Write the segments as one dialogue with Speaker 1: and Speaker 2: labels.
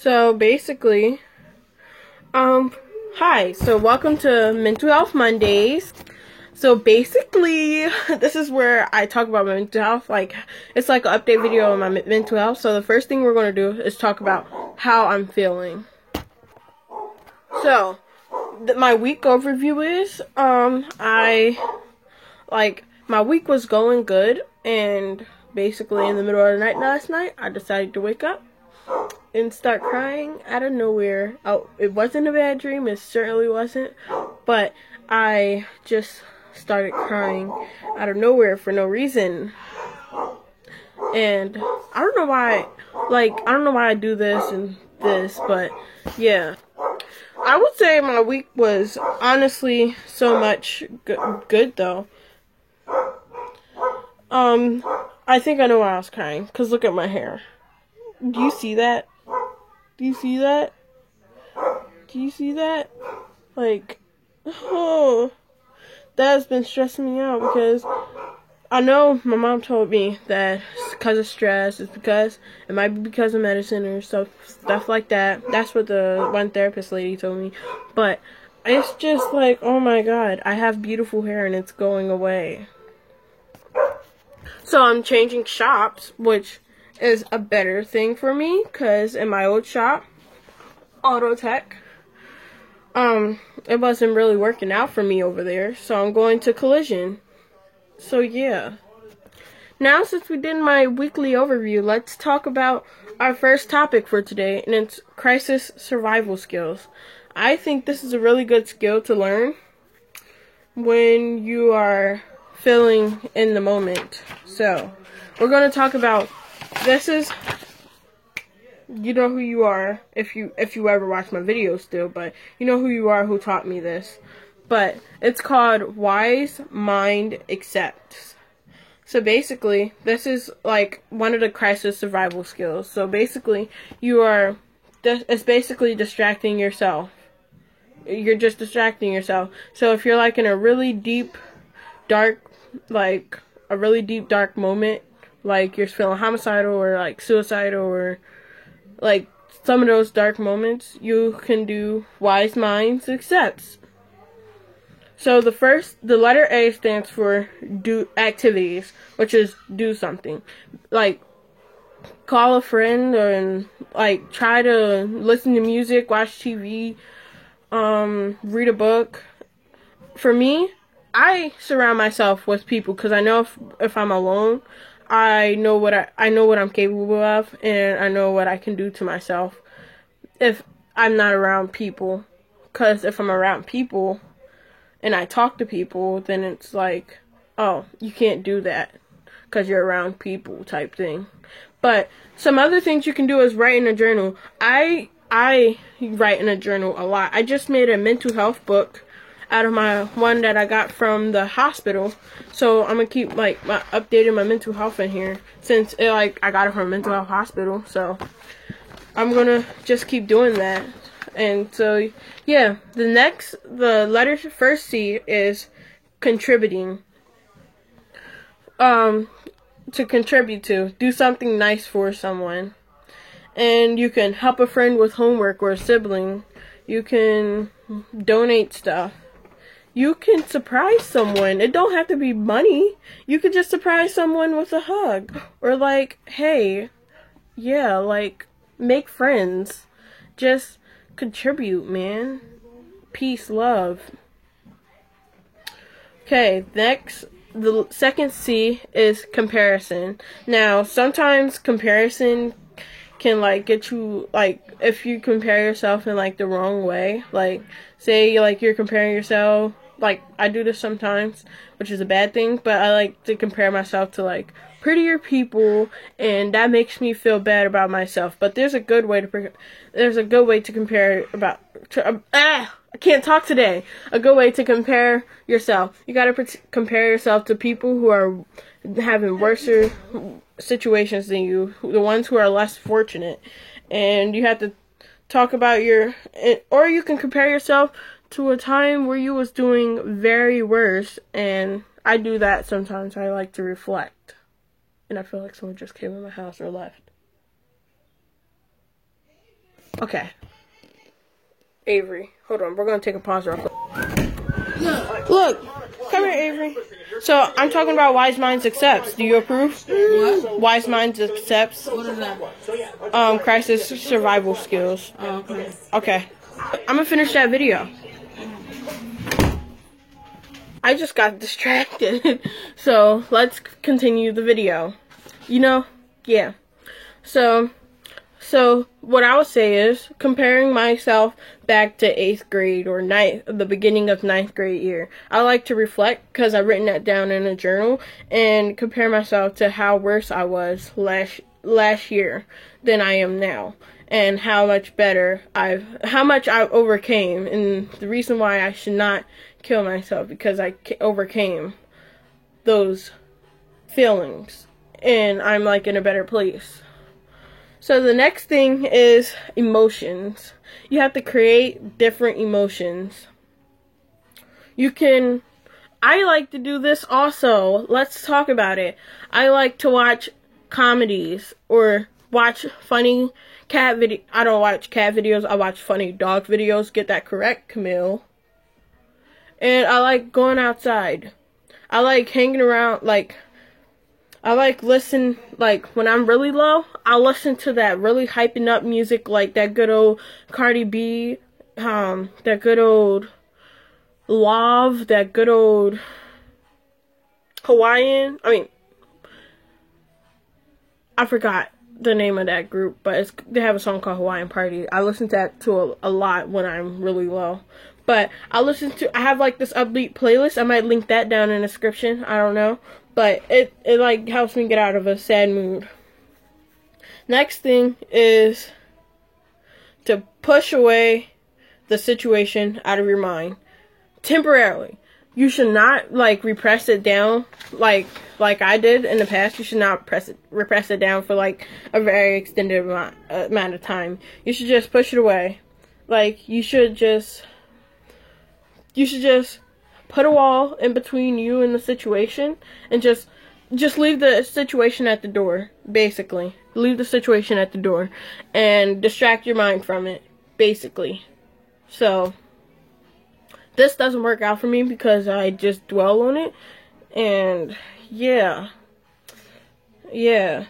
Speaker 1: So basically, hi. So welcome to Mental Health Mondays. So basically, this is where I talk about my mental health. Like, it's like an update video on my mental health. So the first thing we're going to do is talk about how I'm feeling. So, my week overview is, my week was going good, and basically in the middle of the night last night, I decided to wake up and start crying out of nowhere. Oh, it wasn't a bad dream, it certainly wasn't, but I just started crying out of nowhere for no reason. And I don't know why, I do this and this, but yeah. I would say my week was honestly so much good though. I think I know why I was crying, because look at my hair. Do you see that? Do you see that? Do you see that? Like, oh, that has been stressing me out, because I know my mom told me that it's because of stress, it might be because of medicine or stuff like that. That's what the one therapist lady told me. But it's just like, oh my god, I have beautiful hair and it's going away. So I'm changing shops, which is a better thing for me, because in my old shop, Autotech, it wasn't really working out for me over there, so I'm going to Collision. So yeah. Now, since we did my weekly overview, let's talk about our first topic for today, and it's crisis survival skills. I think this is a really good skill to learn when you are feeling in the moment. So, we're going to talk about, you know who you are, if you ever watch my videos still, but you know who you are who taught me this. But it's called Wise Mind Accepts. So basically, this is like one of the crisis survival skills. So basically, it's basically distracting yourself. You're just distracting yourself. So if you're like in a really deep, dark moment, like you're feeling homicidal or like suicidal or like some of those dark moments, you can do Wise Minds Accepts. So the letter A stands for do activities, which is do something. Like call a friend and like try to listen to music, watch TV, read a book. For me, I surround myself with people, because I know if I'm alone, I know what I'm capable of, and I know what I can do to myself if I'm not around people. Because if I'm around people and I talk to people, then it's like, oh, you can't do that because you're around people type thing. But some other things you can do is write in a journal. I write in a journal a lot. I just made a mental health book out of my one that I got from the hospital. So I'm gonna keep updating my mental health in here, since I got it from a mental health hospital. So I'm gonna just keep doing that. And so yeah, the letter first C is contributing. To contribute to, do something nice for someone. And you can help a friend with homework or a sibling. You can donate stuff. You can surprise someone. It don't have to be money. You could just surprise someone with a hug. Or hey, yeah, make friends. Just contribute, man. Peace, love. Okay, next, the second C is comparison. Now, sometimes comparison can get you, if you compare yourself in the wrong way. Say you're comparing yourself, I do this sometimes, which is a bad thing, but I like to compare myself to prettier people, and that makes me feel bad about myself. But there's a good way to compare I can't talk today. A good way to compare yourself. You gotta compare yourself to people who are having worse situations than you, the ones who are less fortunate. And you have to talk about or you can compare yourself to a time where you was doing very worse. And I do that sometimes. I like to reflect. And I feel like someone just came in my house or left. Okay. Avery, hold on. We're gonna take a pause real quick. Look, come here, Avery. So I'm talking about Wise Minds Accepts. Do you approve?
Speaker 2: What?
Speaker 1: Wise Minds Accepts.
Speaker 2: What is that?
Speaker 1: Crisis survival skills.
Speaker 2: Oh, okay.
Speaker 1: Okay. I'm gonna finish that video. I just got distracted. So let's continue the video. Yeah. So what I would say is comparing myself back to 8th grade or the beginning of 9th grade year. I like to reflect because I've written that down in a journal and compare myself to how worse I was last year than I am now, and how much I overcame, and the reason why I should not kill myself because I overcame those feelings and I'm like in a better place. So the next thing is emotions. You have to create different emotions. I like to do this also. Let's talk about it. I like to watch comedies or watch funny cat video. I don't watch cat videos. I watch funny dog videos. Get that correct, Camille. And I like going outside. I like hanging around, I like listen, when I'm really low, I'll listen to that really hyping up music, like that good old Cardi B, that good old Lauv, that good old Hawaiian. I forgot the name of that group, but they have a song called Hawaiian Party. I listen to that a lot when I'm really low. But I have this upbeat playlist. I might link that down in the description. I don't know. But it helps me get out of a sad mood. Next thing is to push away the situation out of your mind. Temporarily. You should not repress it down like I did in the past. You should not repress it down for a very extended amount of time. You should just push it away. You should just put a wall in between you and the situation and just leave the situation at the door, basically. Leave the situation at the door and distract your mind from it, basically. So this doesn't work out for me because I just dwell on it, and yeah. It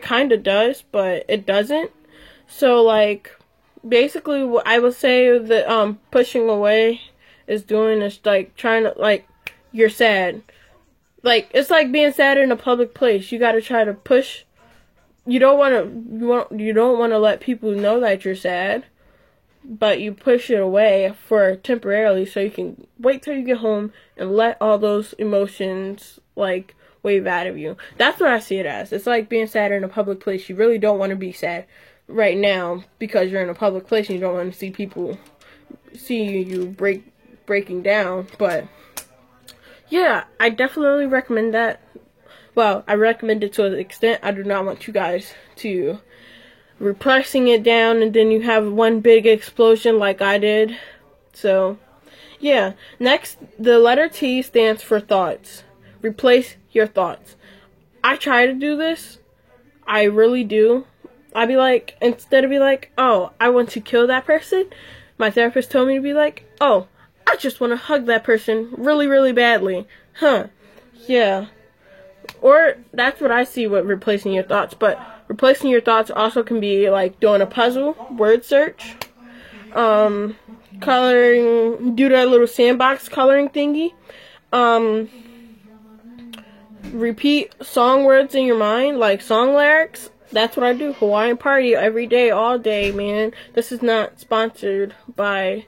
Speaker 1: kind of does, but it doesn't. So basically what I would say that pushing away is doing is trying to you're sad. It's like being sad in a public place. You got to try to push. You don't want to let people know that you're sad, but you push it away for temporarily so you can wait till you get home and let all those emotions wave out of you. That's what I see it as. It's like being sad in a public place. You really don't want to be sad right now because you're in a public place and you don't want to see people see you breaking down. But yeah, I definitely recommend that. Well, I recommend it to an extent. I do not want you guys to repressing it down and then you have one big explosion like I did. So yeah. Next, the letter T stands for thoughts. Replace your thoughts. I try to do this. I really do. I'd be instead of oh, I want to kill that person, my therapist told me to be oh, I just want to hug that person really, really badly. Huh. Yeah. Or that's what I see with replacing your thoughts. But replacing your thoughts also can be doing a puzzle, word search, coloring, do that little sandbox coloring thingy, repeat song words in your mind, song lyrics. That's what I do. Hawaiian Party every day, all day, man. This is not sponsored by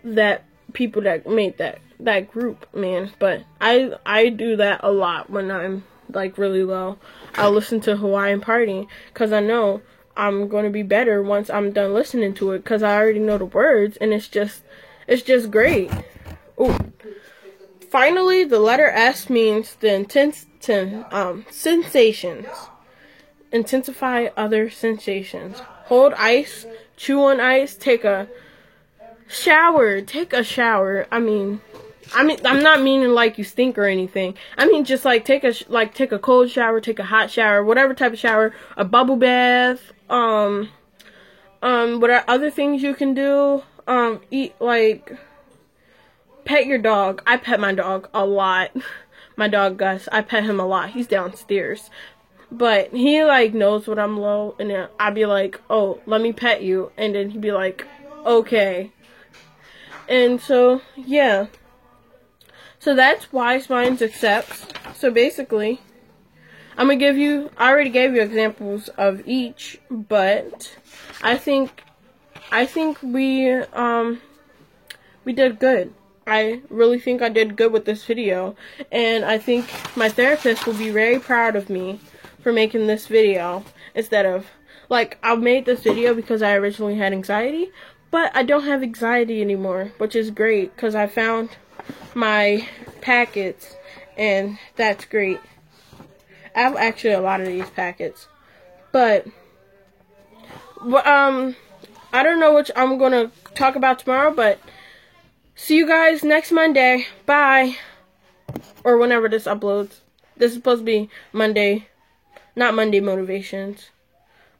Speaker 1: that people that made that group, man. But I do that a lot when I'm really low. I'll listen to Hawaiian Party because I know I'm going to be better once I'm done listening to it because I already know the words and it's just great. Ooh. Finally, the letter S means the sensations. Intensify other sensations. Hold ice, chew on ice, take a shower. I mean, I'm not meaning like you stink or anything. I mean just like take a cold shower, take a hot shower, whatever type of shower, a bubble bath, what are other things you can do? Eat, like, pet your dog. I pet my dog a lot. My dog Gus, I pet him a lot. He's downstairs. But he, like, knows when I'm low, and then I'd be like, oh, let me pet you. And then he'd be like, okay. And so, yeah. So that's Wise Minds Accepts. So basically, I already gave you examples of each, but I think we did good. I really think I did good with this video, and I think my therapist will be very proud of me for making this video instead of, like, I made this video because I originally had anxiety, but I don't have anxiety anymore, which is great because I found my packets, and that's great. I have actually a lot of these packets, but I don't know which I'm gonna talk about tomorrow, but see you guys next Monday. Bye. Or whenever this uploads. This is supposed to be Monday. Not Monday Motivations.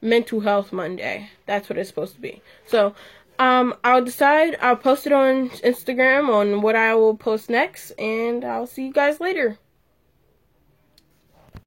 Speaker 1: Mental Health Monday. That's what it's supposed to be. So, I'll decide. I'll post it on Instagram on what I will post next. And I'll see you guys later.